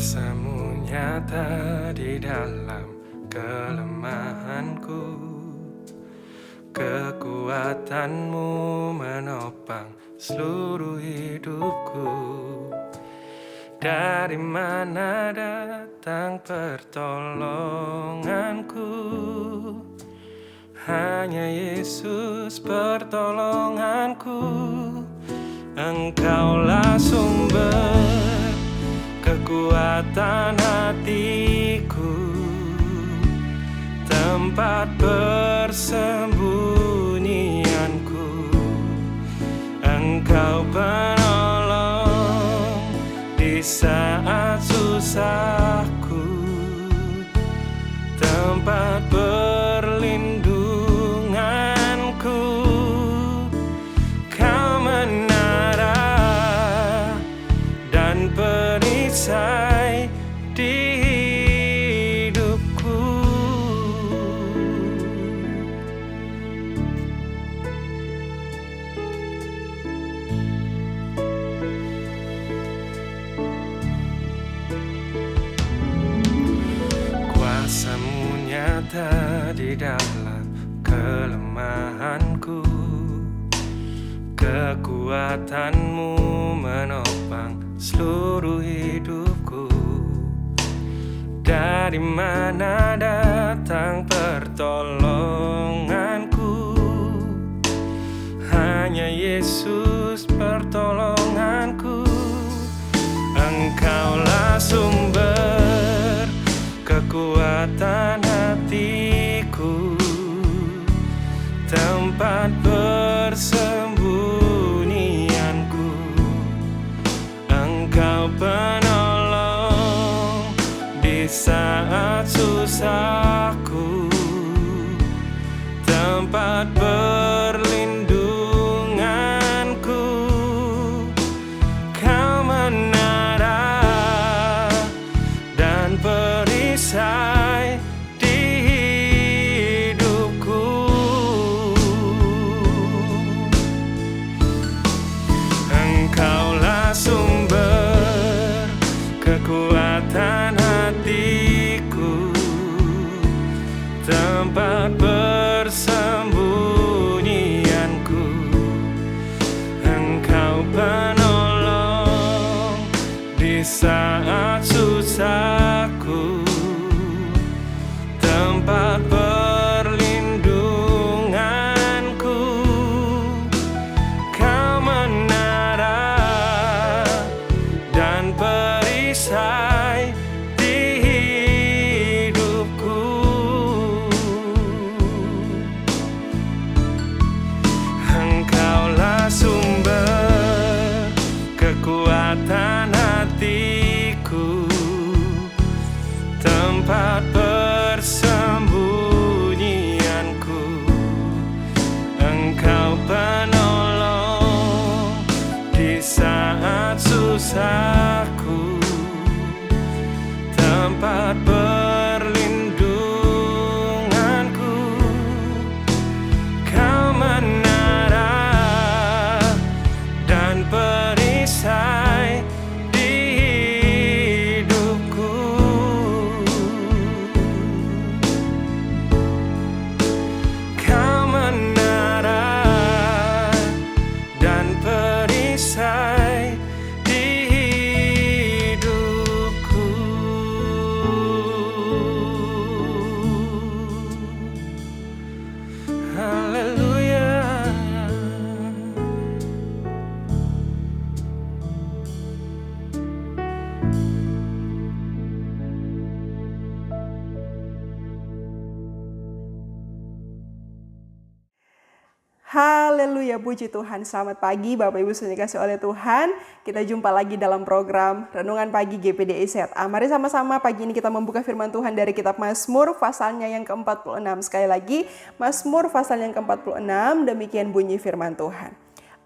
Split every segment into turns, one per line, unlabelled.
Kuasamu nyata di dalam kelemahanku, kekuatanmu menopang seluruh hidupku. Dari mana datang pertolonganku? Hanya Yesus pertolonganku. Engkaulah sumber kekuatan hatiku, tempat persembunyianku. Engkau penolong di saat susahku, tempat perlindunganku. Kau menara dan perisai di hidupku. Kuasamu nyata di dalam kelemahanku, kekuatanmu menopang seluruh hidupku. Dari mana datang pertolonganku? Hanya Yesus pertolonganku. Engkaulah sumber kekuatan hatiku, tempat persembunyianku. Engkau penolong di saat susahku, tempat perlindunganku. Kau menara dan perisai di hidupku. Engkaulah sumber kekuatan hatiku, tempat persembunyianku. Engkau penolong di saat susahku, tempat perlindunganku. Kau menara dan perisai di hidupku. Engkaulah sumber kekuatan hatiku, tempat persembunyianku. Engkau penolong di saat susahku, tempat perlindunganku. Kau menara dan perisai di hidupku. Kau menara dan perisai di hidupku. Haleluya.
Haleluya, puji Tuhan. Selamat pagi Bapak Ibu sudah dikasih oleh Tuhan. Kita jumpa lagi dalam program Renungan Pagi GPDI ZA. Mari sama-sama pagi ini kita membuka firman Tuhan dari kitab Mazmur pasalnya yang ke-46. Sekali lagi, Mazmur pasal yang ke-46, demikian bunyi firman Tuhan.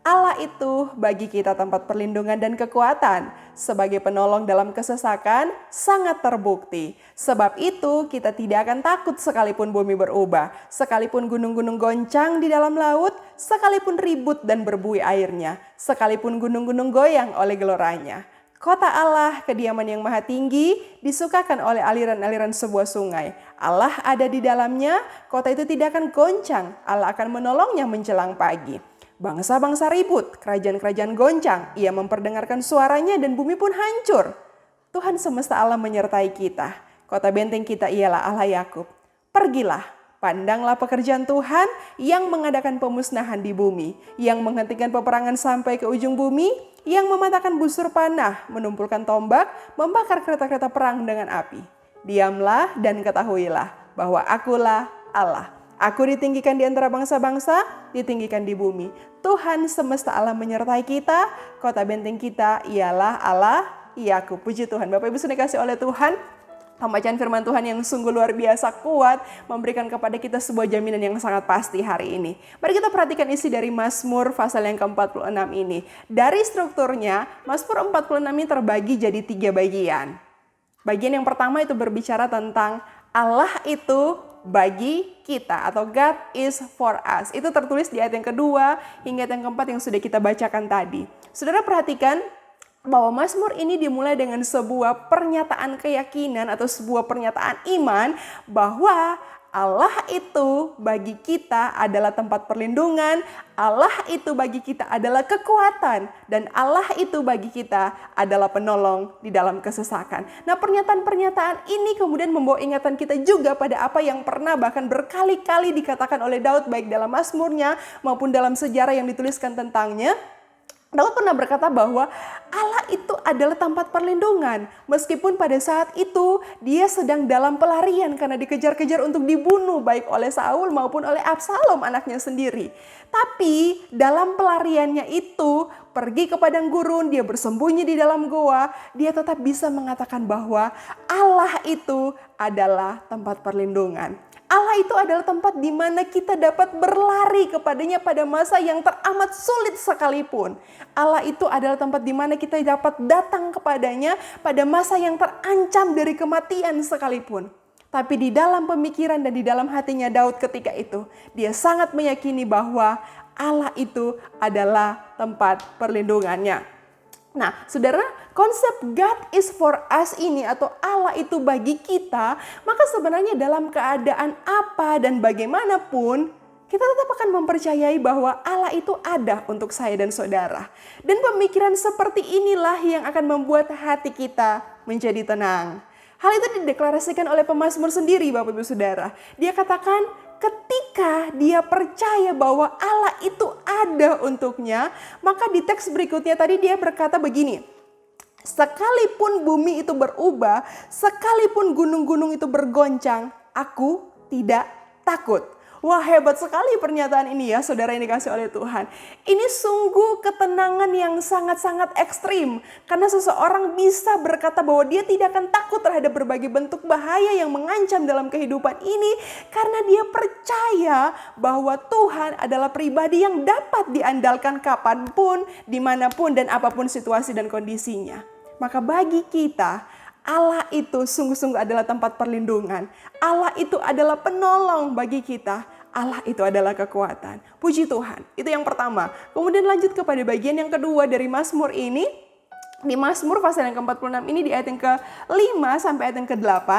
Allah itu bagi kita tempat perlindungan dan kekuatan, sebagai penolong dalam kesesakan sangat terbukti. Sebab itu kita tidak akan takut sekalipun bumi berubah, sekalipun gunung-gunung goncang di dalam laut, sekalipun ribut dan berbuih airnya, sekalipun gunung-gunung goyang oleh geloranya. Kota Allah, kediaman yang maha tinggi, disukakan oleh aliran-aliran sebuah sungai. Allah ada di dalamnya, kota itu tidak akan goncang. Allah akan menolongnya menjelang pagi. Bangsa-bangsa ribut, kerajaan-kerajaan goncang. Ia memperdengarkan suaranya dan bumi pun hancur. Tuhan semesta alam menyertai kita. Kota benteng kita ialah Allah Yakub. Pergilah. Pandanglah pekerjaan Tuhan yang mengadakan pemusnahan di bumi, yang menghentikan peperangan sampai ke ujung bumi, yang mematahkan busur panah, menumpulkan tombak, membakar kereta-kereta perang dengan api. Diamlah dan ketahuilah bahwa akulah Allah. Aku ditinggikan di antara bangsa-bangsa, ditinggikan di bumi. Tuhan semesta alam menyertai kita, kota benteng kita ialah Allah Yakub. Puji Tuhan. Bapak Ibu sudah dikasih oleh Tuhan. Pembacaan firman Tuhan yang sungguh luar biasa kuat memberikan kepada kita sebuah jaminan yang sangat pasti hari ini. Mari kita perhatikan isi dari Mazmur pasal yang ke-46 ini. Dari strukturnya, Mazmur 46 ini terbagi jadi 3 bagian. Bagian yang pertama itu berbicara tentang Allah itu bagi kita atau God is for us. Itu tertulis di ayat yang kedua hingga ayat yang keempat yang sudah kita bacakan tadi. Saudara perhatikan bahwa Mazmur ini dimulai dengan sebuah pernyataan keyakinan atau sebuah pernyataan iman bahwa Allah itu bagi kita adalah tempat perlindungan, Allah itu bagi kita adalah kekuatan, dan Allah itu bagi kita adalah penolong di dalam kesesakan. Nah, pernyataan-pernyataan ini kemudian membawa ingatan kita juga pada apa yang pernah bahkan berkali-kali dikatakan oleh Daud baik dalam Mazmurnya maupun dalam sejarah yang dituliskan tentangnya. Daud pernah berkata bahwa Allah itu adalah tempat perlindungan. Meskipun pada saat itu dia sedang dalam pelarian karena dikejar-kejar untuk dibunuh baik oleh Saul maupun oleh Absalom anaknya sendiri. Tapi dalam pelariannya itu pergi ke padang gurun, dia bersembunyi di dalam goa, dia tetap bisa mengatakan bahwa Allah itu adalah tempat perlindungan. Allah itu adalah tempat di mana kita dapat berlari kepadanya pada masa yang teramat sulit sekalipun. Allah itu adalah tempat di mana kita dapat datang kepadanya pada masa yang terancam dari kematian sekalipun. Tapi di dalam pemikiran dan di dalam hatinya Daud ketika itu, dia sangat meyakini bahwa Allah itu adalah tempat perlindungannya. Nah, saudara, konsep God is for us ini atau Allah itu bagi kita, maka sebenarnya dalam keadaan apa dan bagaimanapun, kita tetap akan mempercayai bahwa Allah itu ada untuk saya dan saudara. Dan pemikiran seperti inilah yang akan membuat hati kita menjadi tenang. Hal itu dideklarasikan oleh pemazmur sendiri, Bapak Ibu Saudara. Dia katakan, ketika dia percaya bahwa Allah itu ada untuknya, maka di teks berikutnya tadi dia berkata begini, sekalipun bumi itu berubah, sekalipun gunung-gunung itu bergoncang, aku tidak takut. Wah, hebat sekali pernyataan ini ya, saudara yang dikasih oleh Tuhan. Ini sungguh ketenangan yang sangat-sangat ekstrim. Karena seseorang bisa berkata bahwa dia tidak akan takut terhadap berbagai bentuk bahaya yang mengancam dalam kehidupan ini. Karena dia percaya bahwa Tuhan adalah pribadi yang dapat diandalkan kapanpun, dimanapun, dan apapun situasi dan kondisinya. Maka bagi kita, Allah itu sungguh-sungguh adalah tempat perlindungan. Allah itu adalah penolong bagi kita. Allah itu adalah kekuatan. Puji Tuhan. Itu yang pertama. Kemudian lanjut kepada bagian yang kedua dari Mazmur ini. Di Mazmur pasal yang ke-46 ini di ayat yang ke-5 sampai ayat yang ke-8.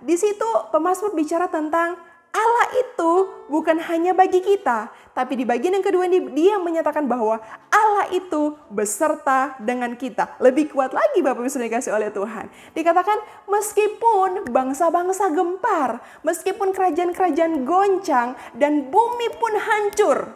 Di situ pemazmur bicara tentang Allah itu bukan hanya bagi kita, tapi di bagian yang kedua ini dia menyatakan bahwa Allah itu beserta dengan kita. Lebih kuat lagi Bapak Ibu sudah dikasih oleh Tuhan. Dikatakan meskipun bangsa-bangsa gempar, meskipun kerajaan-kerajaan goncang dan bumi pun hancur,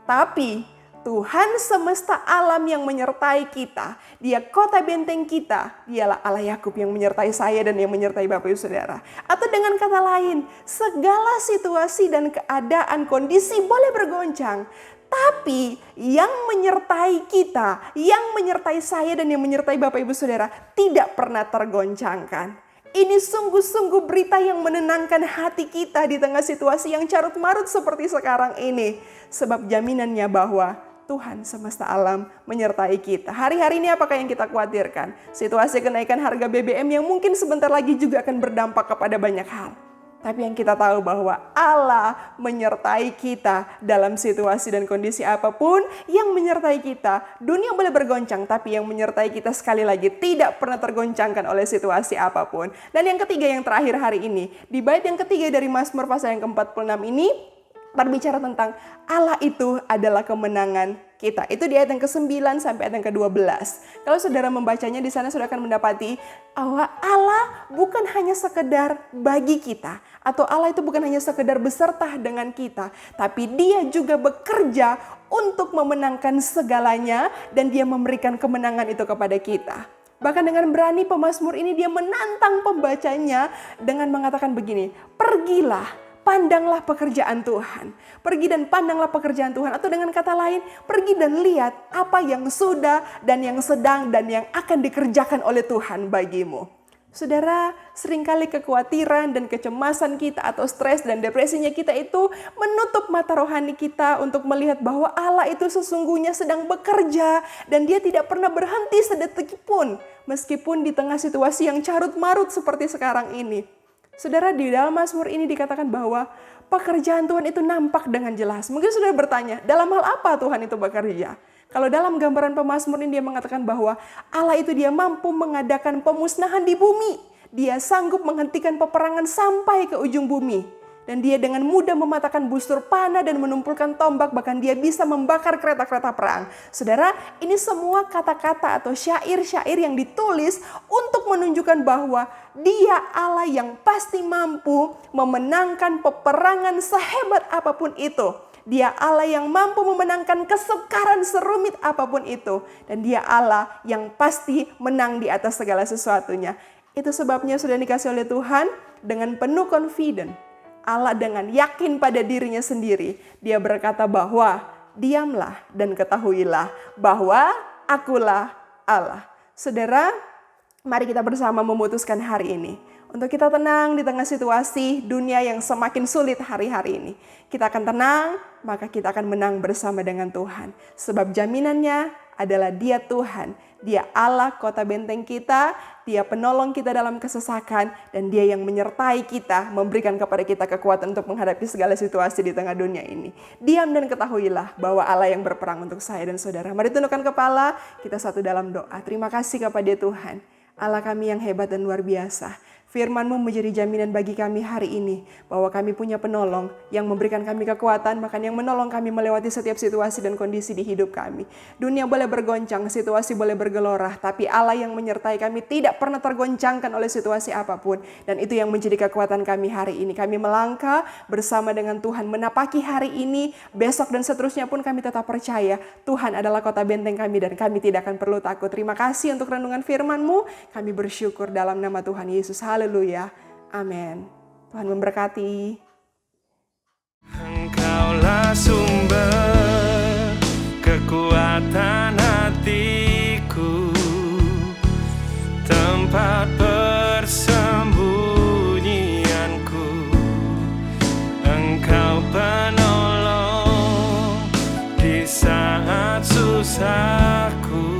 tapi Tuhan semesta alam yang menyertai kita, Dia kota benteng kita, Dialah Allah Yakub yang menyertai saya dan yang menyertai Bapak Ibu Saudara. Atau dengan kata lain, segala situasi dan keadaan kondisi boleh bergoncang, tapi yang menyertai kita, yang menyertai saya dan yang menyertai Bapak Ibu Saudara tidak pernah tergoncangkan. Ini sungguh-sungguh berita yang menenangkan hati kita di tengah situasi yang carut-marut seperti sekarang ini. Sebab jaminannya bahwa Tuhan semesta alam menyertai kita. Hari-hari ini apakah yang kita khawatirkan? Situasi kenaikan harga BBM yang mungkin sebentar lagi juga akan berdampak kepada banyak hal. Tapi yang kita tahu bahwa Allah menyertai kita dalam situasi dan kondisi apapun yang menyertai kita. Dunia boleh bergoncang, tapi yang menyertai kita sekali lagi tidak pernah tergoncangkan oleh situasi apapun. Dan yang ketiga, yang terakhir hari ini, di bait yang ketiga dari Mazmur pasal yang ke-46 ini, berbicara tentang Allah itu adalah kemenangan kita. Itu di ayat yang ke-9 sampai ayat yang ke-12. Kalau saudara membacanya di sana, saudara akan mendapati bahwa Allah bukan hanya sekedar bagi kita, atau Allah itu bukan hanya sekedar beserta dengan kita, tapi Dia juga bekerja untuk memenangkan segalanya dan Dia memberikan kemenangan itu kepada kita. Bahkan dengan berani pemazmur ini dia menantang pembacanya dengan mengatakan begini, pergilah, pandanglah pekerjaan Tuhan. Pergi dan pandanglah pekerjaan Tuhan. Atau dengan kata lain, pergi dan lihat apa yang sudah dan yang sedang dan yang akan dikerjakan oleh Tuhan bagimu. Saudara, seringkali kekhawatiran dan kecemasan kita atau stres dan depresinya kita itu menutup mata rohani kita untuk melihat bahwa Allah itu sesungguhnya sedang bekerja dan Dia tidak pernah berhenti sedetik pun. Meskipun di tengah situasi yang carut marut seperti sekarang ini. Saudara, di dalam Mazmur ini dikatakan bahwa pekerjaan Tuhan itu nampak dengan jelas. Mungkin saudara bertanya, dalam hal apa Tuhan itu bekerja? Kalau dalam gambaran pemazmur ini dia mengatakan bahwa Allah itu dia mampu mengadakan pemusnahan di bumi. Dia sanggup menghentikan peperangan sampai ke ujung bumi. Dan dia dengan mudah mematahkan busur panah dan menumpulkan tombak, bahkan dia bisa membakar kereta-kereta perang. Saudara, ini semua kata-kata atau syair-syair yang ditulis untuk menunjukkan bahwa Dia Allah yang pasti mampu memenangkan peperangan sehebat apapun itu. Dia Allah yang mampu memenangkan kesukaran serumit apapun itu. Dan Dia Allah yang pasti menang di atas segala sesuatunya. Itu sebabnya sudah dikasih oleh Tuhan dengan penuh confident. Allah dengan yakin pada dirinya sendiri. Dia berkata bahwa diamlah dan ketahuilah bahwa akulah Allah. Saudara, mari kita bersama memutuskan hari ini untuk kita tenang di tengah situasi dunia yang semakin sulit hari-hari ini. Kita akan tenang, maka kita akan menang bersama dengan Tuhan. Sebab jaminannya adalah Dia Tuhan. Dia Allah kota benteng kita, Dia penolong kita dalam kesesakan, dan Dia yang menyertai kita, memberikan kepada kita kekuatan untuk menghadapi segala situasi di tengah dunia ini. Diam dan ketahuilah bahwa Allah yang berperang untuk saya dan saudara. Mari tundukkan kepala, kita satu dalam doa. Terima kasih kepada Tuhan, Allah kami yang hebat dan luar biasa. Firman-Mu menjadi jaminan bagi kami hari ini bahwa kami punya penolong yang memberikan kami kekuatan, bahkan yang menolong kami melewati setiap situasi dan kondisi di hidup kami. Dunia boleh bergoncang, situasi boleh bergelora, tapi Allah yang menyertai kami tidak pernah tergoncangkan oleh situasi apapun. Dan itu yang menjadi kekuatan kami hari ini. Kami melangkah bersama dengan Tuhan, menapaki hari ini, besok dan seterusnya pun kami tetap percaya Tuhan adalah kota benteng kami dan kami tidak akan perlu takut. Terima kasih untuk renungan firman-Mu. Kami bersyukur dalam nama Tuhan Yesus. Haleluya. Amin. Tuhan memberkati.
Engkaulah sumber kekuatan hatiku, tempat persembunyianku. Engkau penolong di saat susahku.